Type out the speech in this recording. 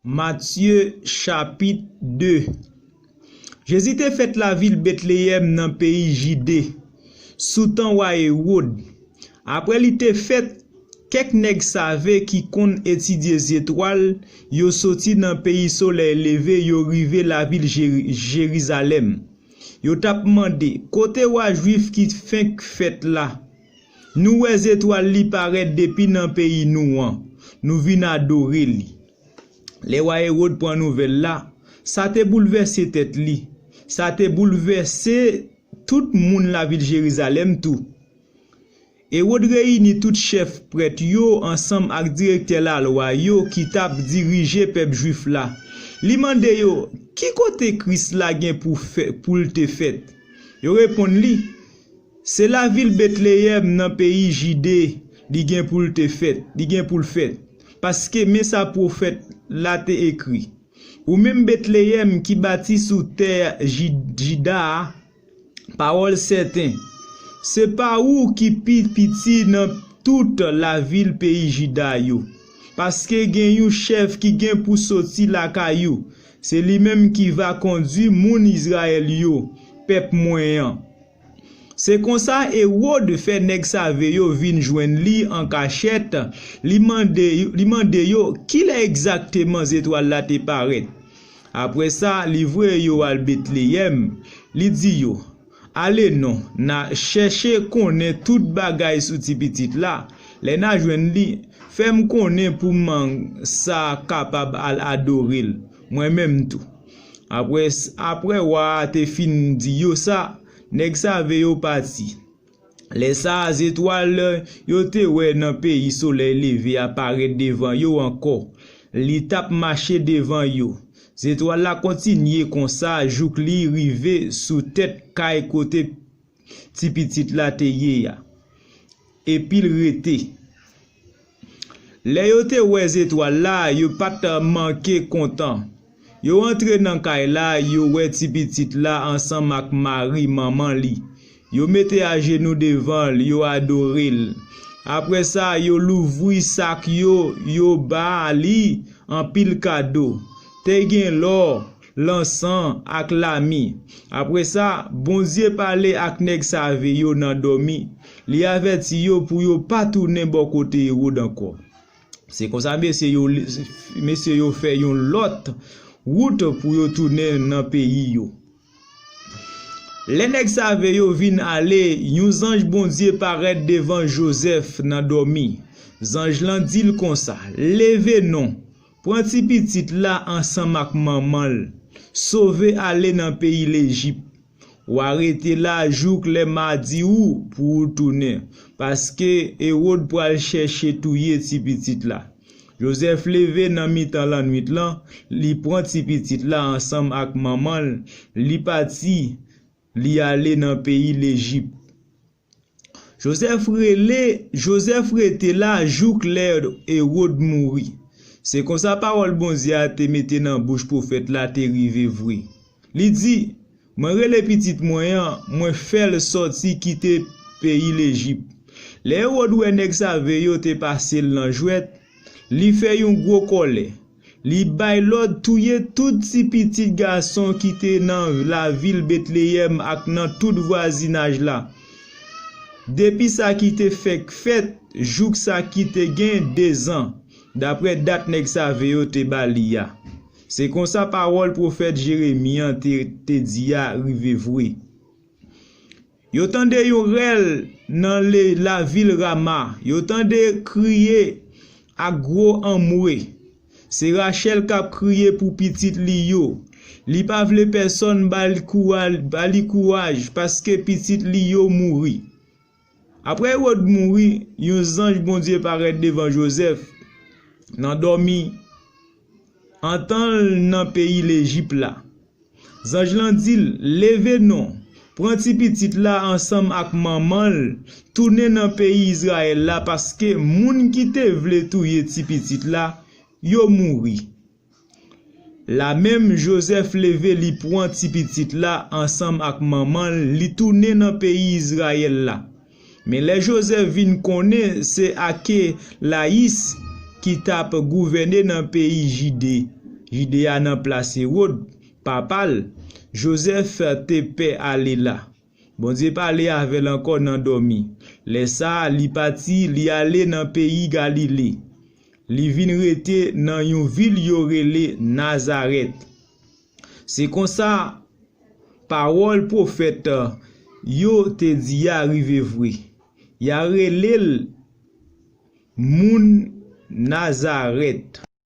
Matthieu chapitre 2. Jésus te fait la ville Bethléem dans le pays Judée, sous temps roi Hérode. Après il te fait quelques nèg savait qui kon étudier les étoiles, yo sorti dans pays soleil levé, yo rivé la ville Jérusalem. Yo tap mandé côté roi juif qui fait fête là. Nous les étoiles li paraît depuis dans pays nous vinn adorer li. Les rois Hérode prend nouvelle là, ça te bouleversé tête li. Ça te bouleversé tout monde la ville Jérusalem tout. Hérode réunit tout chef prêtre yo ensemble avec directeur la loi yo qui tap diriger peuple juif là. Li mande yo, qui côté Christ la gen pour te fait? Yo répond li, c'est la ville Bethléem dans pays Judée li gen pour te fait, li gen pour le fait. Parce que mais sa prophète là te écrit. Ou même Bethléem qui bâti sous terre Jida, parole certain. C'est pas où qui petit dans toute la ville pays Jida yo. Parce que gen yon chef qui gen pour sortir la caillou. C'est lui-même qui va conduire moun Israël yo, peuple moyen. C'est comme ça Hérode fait nèg save yo vinn joindre li en cachette, li mande yo qui est exactement étoile là te paraît. Après ça, li vwe yo al Bethléem, li di yo, allez non, na chercher connaît tout bagay sou ti petit là, les na joindre li, fèm connaît pour man ça capable al adorer, moi même tout. Après wa te fin di yo ça, nèg save yo parti. Les sa étoiles yo te wè nan pays soleil levé apparaît devant yo encore. Li tap marcher devant yo. Étoiles la continue comme ça, jouk li rive sous tête kay côté ti petit la te ye ya. Et puis rete. Les yo te wè étoiles la, yo pat manqué content. Yo entre nan kay la, yo wè ti petit la ensemble ak Marie maman li. Yo mette à genoux devant li, yo adoril. Après ça, yo louvri sac yo ba li en pile cadeau. Te gen l'or, l'encens ak l'ami. Après ça, bon Dieu parle ak nèg save yo nan dormi. Li averti yo pour yo pas tourner bon côté Hérode encore. C'est comme ça messieurs yo fait yon lot route pour yo tourner dans pays yo. Les nèg save yo vinn aller, yon ange bon Dieu paraît devant Joseph nan dormi. Ange lan dit comme ça, levez non. Prends ti petit là ensemble avec maman, sauver aller dans pays l'Égypte. Ou arrêter là jouk les mardi ou pour tourner parce que Hérode pour aller chercher touyer ti petit là. Joseph levé dans mi-temps la nuit là, li prend ti petit là ensemble avec maman, li parti, li aller dans pays l'Égypte. Joseph était là jouk l'air Hérode mouri. C'est comme ça parole bon Dieu a te mette dans bouche prophète là te rive vrai. Li dit, moi rele petit moyen, moi fait le sorti quitter pays l'Égypte. Les Hérode ou nèg save yo te passé lan jouet, li fait yon gros collet. Li bay l'ordre touye tout si petit garçon qui te dans la ville Bethléem ak nan tout voisinage là. Depuis ça qui te fait fête, jouk ça qui te gen 2 ans. D'après date nèg save yo te balia. C'est comme ça parole prophète Jérémie te dit ya rive vrai. Yo tande yon rel dans la ville Rama. Yo tande crier à gros amoué. C'est Rachel qui a crié pour petite li yo. Li pa vle personne bali courage parce que petite li yo mouri. Après Hérode mouri, yon ange bon Dieu paraît devant Joseph. Nan dormi en temps nan pays l'Égypte là. Zange lan dit levez non. Prends ti petit là ensemble avec maman, tourner dans pays Israël là parce que moun qui te vle touye ti petit là, yo mouri. La même Joseph levé li prend ti petit là ensemble avec maman, li tourner dans pays Israël là. Mais les Joseph vinn connaît c'est Aké Laïs qui tape gouverner dans pays Judée. Judéa nan place Hérode, papal, Joseph te pe aller là. Bon Dieu parler avec encore nan dormi. Les ça li parti, li aller dans pays Galilée. Li vin rete nan yon ville yo rele Nazareth. C'est comme ça parole prophète yo te di arrive vrai. Ya relel moun Nazareth.